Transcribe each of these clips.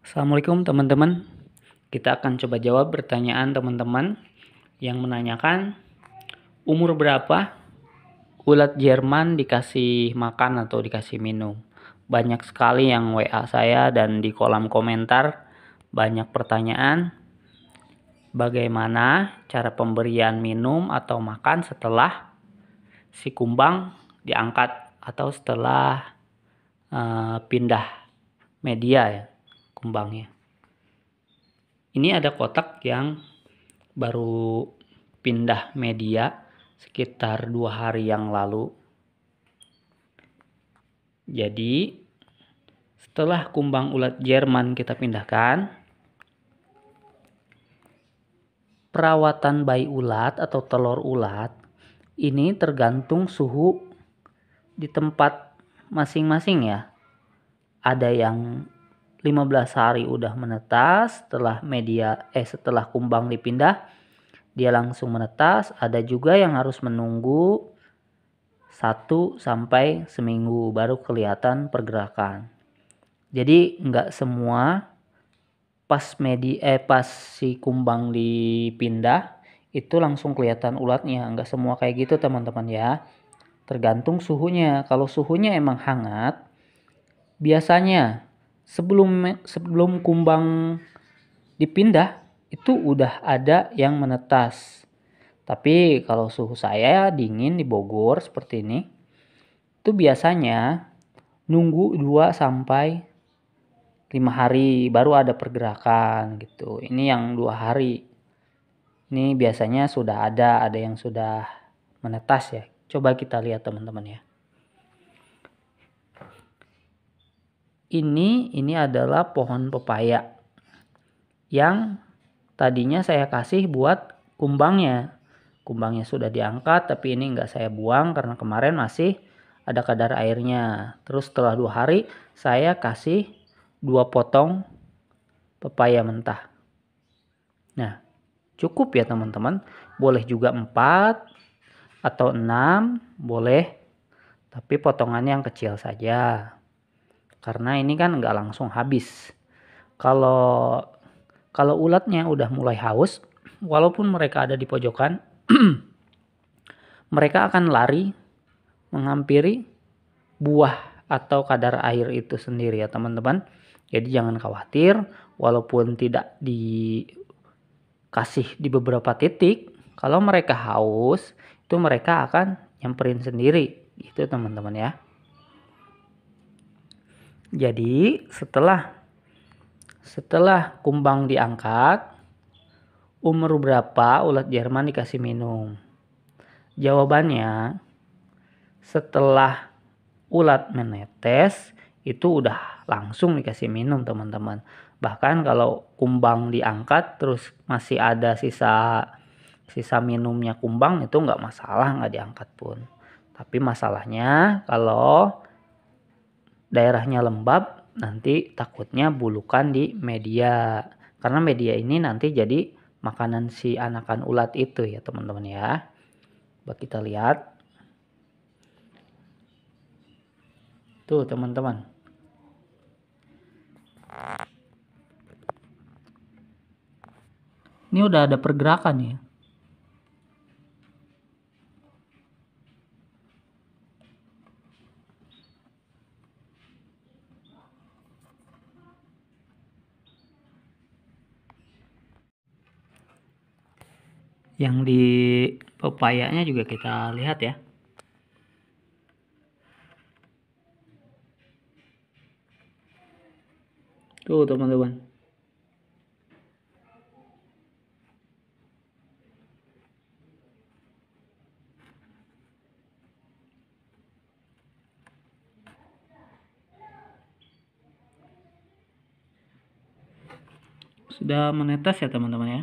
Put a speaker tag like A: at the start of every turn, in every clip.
A: Assalamualaikum teman-teman. Kita akan coba jawab pertanyaan teman-teman yang menanyakan umur berapa ulat Jerman dikasih makan atau dikasih minum. Banyak sekali yang WA saya dan di kolom komentar banyak pertanyaan bagaimana cara pemberian minum atau makan setelah si kumbang diangkat atau setelah pindah media ya kumbangnya. Ini ada kotak yang baru pindah media sekitar 2 hari yang lalu. Jadi setelah kumbang ulat Jerman kita pindahkan, perawatan bayi ulat atau telur ulat ini tergantung suhu di tempat masing-masing ya. Ada yang 15 hari udah menetas setelah kumbang dipindah dia langsung menetas. Ada juga yang harus menunggu 1 sampai seminggu baru kelihatan pergerakan. Jadi nggak semua pas si kumbang dipindah itu langsung kelihatan ulatnya. Nggak semua kayak gitu teman-teman ya. Tergantung suhunya. Kalau suhunya emang hangat, biasanya sebelum kumbang dipindah itu udah ada yang menetas. Tapi kalau suhu saya dingin di Bogor seperti ini, itu biasanya nunggu 2 sampai 5 hari baru ada pergerakan gitu. Ini yang 2 hari. Ini biasanya sudah ada yang sudah menetas ya. Coba kita lihat teman-teman ya. Ini adalah pohon pepaya yang tadinya saya kasih buat kumbangnya. Kumbangnya sudah diangkat tapi ini enggak saya buang karena kemarin masih ada kadar airnya. Terus setelah 2 hari saya kasih 2 potong pepaya mentah. Nah, cukup ya teman-teman. Boleh juga 4 atau 6 boleh. Tapi potongannya yang kecil saja. Karena ini kan enggak langsung habis. Kalau ulatnya udah mulai haus, walaupun mereka ada di pojokan, mereka akan lari menghampiri buah atau kadar air itu sendiri ya teman-teman. Jadi jangan khawatir, walaupun tidak dikasih di beberapa titik, kalau mereka haus, itu mereka akan nyamperin sendiri. Gitu teman-teman ya. Jadi setelah kumbang diangkat, umur berapa ulat Jerman dikasih minum? Jawabannya, setelah ulat menetes itu udah langsung dikasih minum teman-teman. Bahkan kalau kumbang diangkat terus masih ada sisa minumnya kumbang itu nggak masalah, nggak diangkat pun. Tapi masalahnya kalau daerahnya lembab nanti takutnya bulukan di media. Karena media ini nanti jadi makanan si anakan ulat itu ya teman-teman ya. Coba kita lihat. Tuh teman-teman. Ini udah ada pergerakan ya. Yang di pepayanya juga kita lihat ya. Tuh teman-teman. Sudah menetas ya teman-teman ya.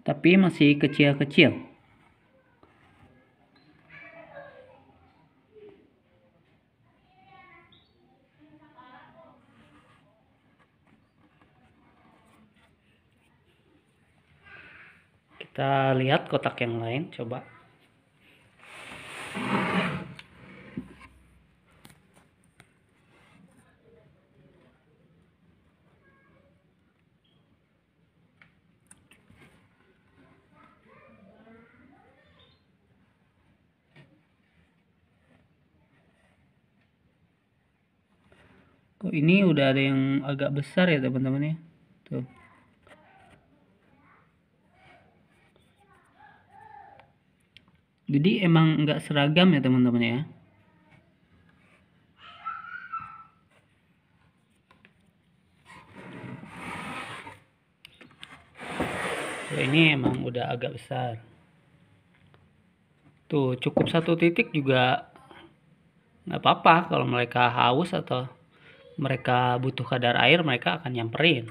A: Tapi masih kecil-kecil. Kita lihat kotak yang lain, coba. Oh, ini udah ada yang agak besar ya teman-teman ya. Tuh. Jadi emang nggak seragam ya teman-teman ya. Ini emang udah agak besar. Tuh cukup 1 titik juga nggak apa-apa. Kalau mereka haus atau mereka butuh kadar air, mereka akan nyamperin.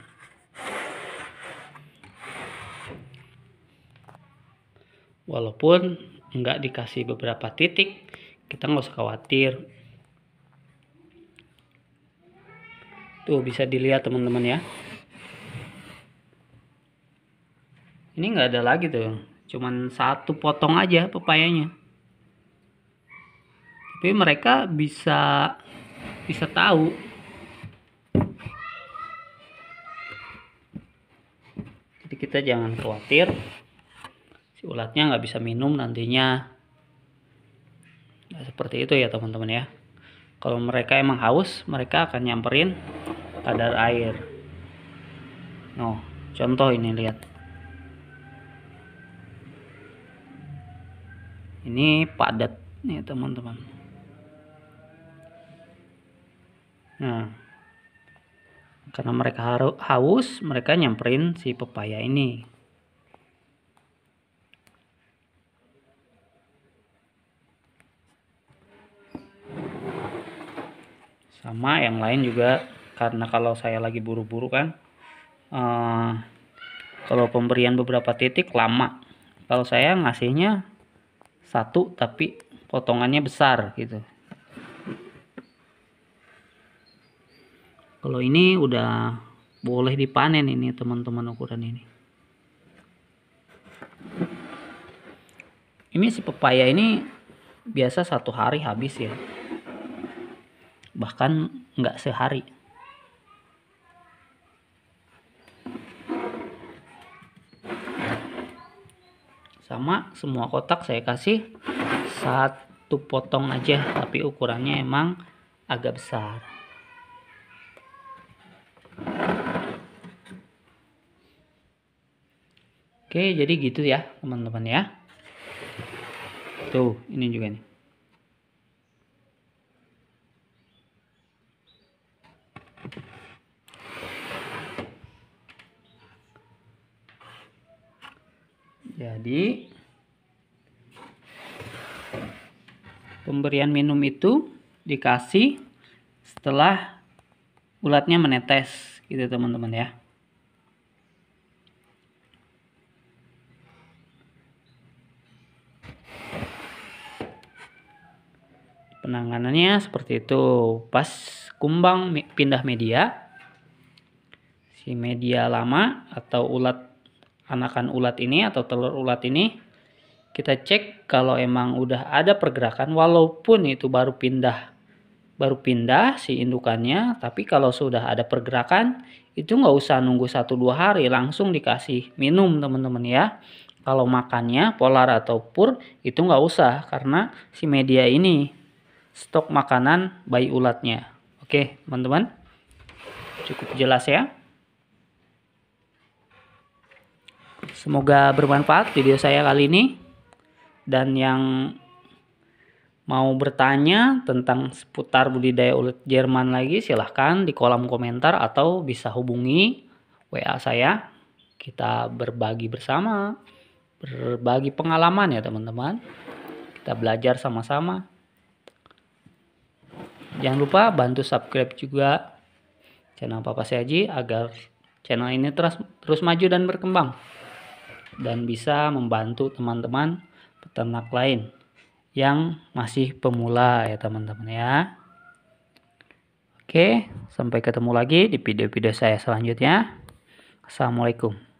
A: Walaupun nggak dikasih beberapa titik, kita nggak usah khawatir. Tuh bisa dilihat teman-teman ya. Ini nggak ada lagi tuh, cuman 1 potong aja pepayanya. Tapi mereka bisa tahu. Jadi kita jangan khawatir, si ulatnya nggak bisa minum nantinya. Nah, seperti itu ya teman-teman ya. Kalau mereka emang haus, mereka akan nyamperin kadar air. Noh, contoh ini lihat. Ini padat nih teman-teman. Nah, karena mereka haus, mereka nyamperin si pepaya ini. Sama yang lain juga, karena kalau saya lagi buru-buru kan, kalau pemberian beberapa titik lama. Kalau saya ngasihnya 1 tapi potongannya besar gitu. Kalau ini udah boleh dipanen ini teman-teman ukuran ini. Ini si pepaya ini biasa 1 hari habis ya. Bahkan nggak sehari. Sama semua kotak saya kasih 1 potong aja, tapi ukurannya emang agak besar. Oke, jadi gitu ya teman-teman ya. Tuh, ini juga nih. Jadi pemberian minum itu dikasih setelah ulatnya menetes gitu teman-teman ya. Penanganannya seperti itu. Pas kumbang pindah media, si media lama atau anakan ulat ini atau telur ulat ini, kita cek kalau emang udah ada pergerakan, walaupun itu baru pindah si indukannya, tapi kalau sudah ada pergerakan itu nggak usah nunggu 1-2 hari, langsung dikasih minum teman-teman ya. Kalau makannya polar atau pur itu nggak usah, karena si media ini stok makanan bayi ulatnya. Oke teman-teman, cukup jelas ya. Semoga bermanfaat video saya kali ini. Dan yang mau bertanya tentang seputar budidaya ulat Jerman lagi, silahkan di kolom komentar atau bisa hubungi WA saya. Kita berbagi bersama, berbagi pengalaman ya teman-teman. Kita belajar sama-sama. Jangan lupa bantu subscribe juga channel Papa Seaji agar channel ini terus maju dan berkembang, dan bisa membantu teman-teman peternak lain yang masih pemula ya teman-teman ya. Oke, sampai ketemu lagi di video-video saya selanjutnya. Assalamualaikum.